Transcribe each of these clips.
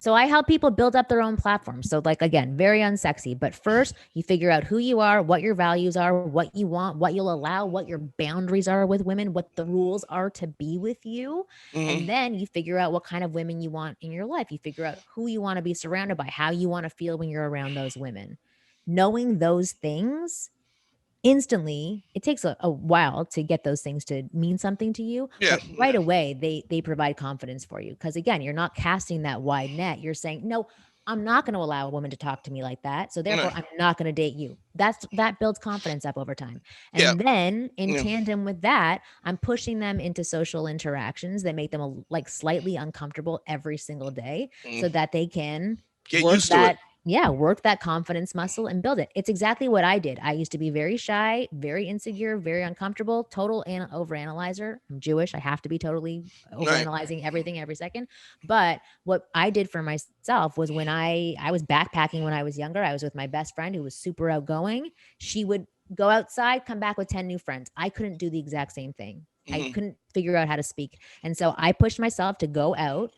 So I help people build up their own platform. So like, again, very unsexy, but first you figure out who you are, what your values are, what you want, what you'll allow, what your boundaries are with women, what the rules are to be with you. Mm-hmm. And then you figure out what kind of women you want in your life. You figure out who you want to be surrounded by, how you want to feel when you're around those women. Knowing those things instantly, it takes a while to get those things to mean something to you, Yeah. but right away they provide confidence for you, because again, you're not casting that wide net. You're saying, no, I'm not going to allow a woman to talk to me like that, so Yeah. therefore I'm not going to date you. That builds confidence up over time. Yeah. And then in Yeah. tandem with that, I'm pushing them into social interactions that make them like slightly uncomfortable every single day, so Mm. that they can Get work used to it. that, yeah, work that confidence muscle and build it. It's exactly what I did. I used to be very shy, very insecure, very uncomfortable, total overanalyzer. I'm Jewish. I have to be totally Right. overanalyzing everything every second. But what I did for myself was, when I was backpacking when I was younger, I was with my best friend who was super outgoing. She would go outside, come back with 10 new friends. I couldn't do the exact same thing. I Mm-hmm. couldn't figure out how to speak. And so I pushed myself to go out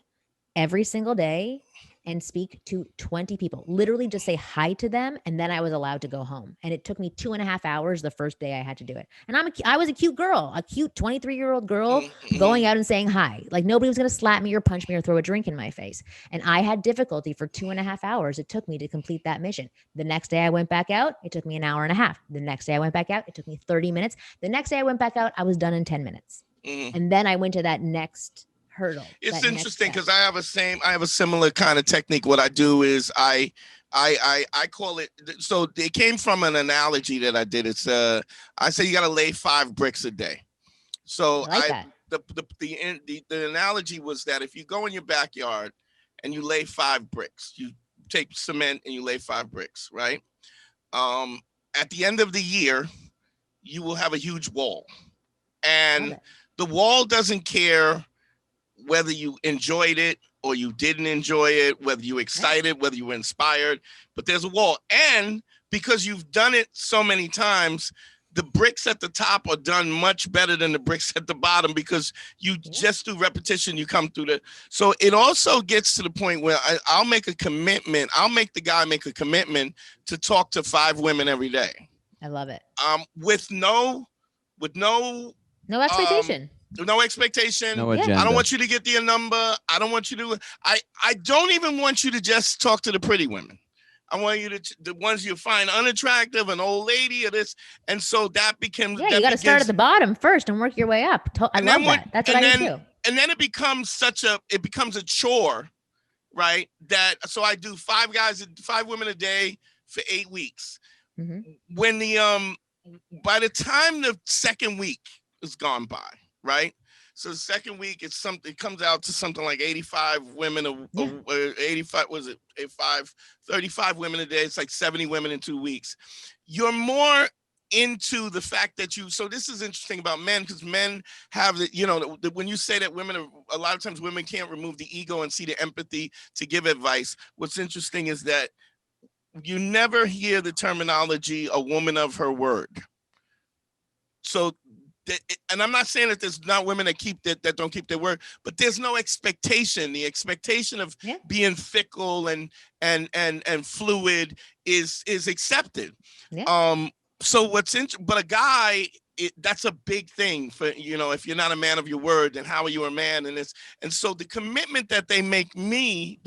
every single day and speak to 20 people, literally just say hi to them. And then I was allowed to go home. And it took me 2.5 hours the first day I had to do it. And I was a cute girl, a cute 23-year-old girl Mm-hmm. going out and saying hi. Like nobody was going to slap me or punch me or throw a drink in my face. And I had difficulty for 2.5 hours. It took me to complete that mission. The next day I went back out. It took me an hour and a half. The next day I went back out. It took me 30 minutes. The next day I went back out. I was done in 10 minutes. Mm-hmm. And then I went to that next hurdle, It's that next interesting step. because I have a similar kind of technique. What I do is I call it, so it came from an analogy that I did. It's I say you got to lay 5 bricks a day. So I like that. the analogy was that if you go in your backyard and you lay 5 bricks, you take cement and you lay 5 bricks, right? Um, at the end of the year, you will have a huge wall, Love and it. the wall doesn't care whether you enjoyed it or you didn't enjoy it, whether you were Right. excited, whether you were inspired, but there's a wall. And because you've done it so many times, the bricks at the top are done much better than the bricks at the bottom because you Yeah. just through repetition, you come through the. So it also gets to the point where I'll make a commitment. I'll make the guy make a commitment to talk to 5 women every day. I love it. With no No um expectation. no expectation. No Yeah. I don't agenda. want you to get the number. I don't want you to. I don't even want you to just talk to the pretty women. I want you to the ones you find unattractive, an old lady, or this, and so that becomes Yeah, you that got to start at begins, the bottom first and work your way up. I and then love what, that. That's what I do too. and then it becomes a chore, right? That so I do 5 women a day for 8 weeks. Hmm. When the by the time the second week is gone by, right? So the second week, it comes out to something like 85 women, Yeah. 85, was it 85, 35 women a day. It's like 70 women in 2 weeks. You're more into the fact that so this is interesting about men because men have when you say that a lot of times women can't remove the ego and see the empathy to give advice. What's interesting is that you never hear the terminology "a woman of her word." So, and I'm not saying that there's not women that don't keep their word, but there's no expectation. The expectation of Yeah. being fickle and fluid is accepted. Yeah. So but a guy, that's a big thing for if you're not a man of your word, then how are you a man? And so the commitment that they make me,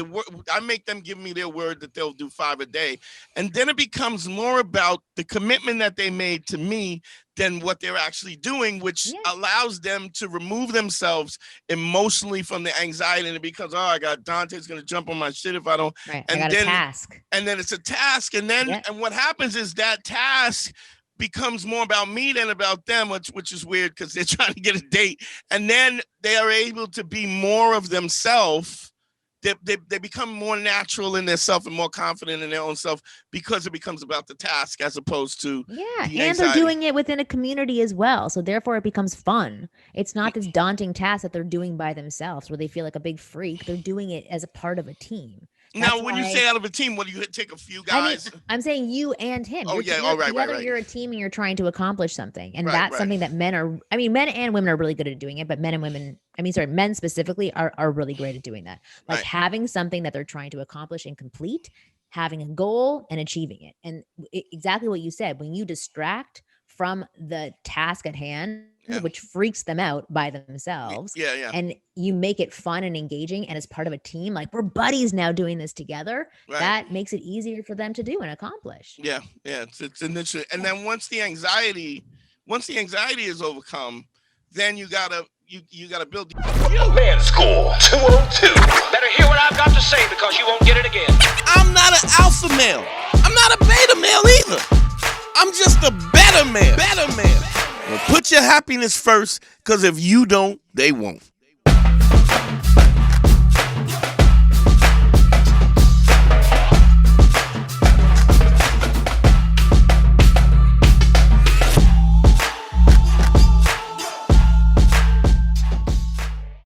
I make them give me their word that they'll do 5 a day, and then it becomes more about the commitment that they made to me than what they're actually doing, which Yeah. allows them to remove themselves emotionally from the anxiety, and it becomes, I got Dante's gonna jump on my shit if I don't, Right. I and got a then task. it's a task, and Yeah. what happens is that task becomes more about me than about them, which is weird because they're trying to get a date, and then they are able to be more of themselves. They become more natural in their self and more confident in their own self because it becomes about the task as opposed to Yeah. the And they're anxiety. doing it within a community as well. So therefore it becomes fun. It's not this daunting task that they're doing by themselves where they feel like a big freak. They're doing it as a part of a team. Now, when you say out of a team, what do you take a few guys? I'm saying you and him. Oh, yeah. Oh, right. Together, you're a team and you're trying to accomplish something. And Right, that's right. something that men and women are really good at doing it, but men specifically are really great at doing that. Like Right. having something that they're trying to accomplish and complete, having a goal and achieving it. And exactly what you said, when you distract from the task at hand, Yeah. which freaks them out by themselves, Yeah. and you make it fun and engaging and as part of a team, like we're buddies now doing this together, Right. that makes it easier for them to do and accomplish. Yeah. It's initial. And then once the anxiety is overcome, then you gotta build. Man score 202. Better hear what I've got to say because you won't get it again. I'm not an alpha male. I'm not a beta male either. I'm just a better man. Well, put your happiness first, because if you don't, they won't.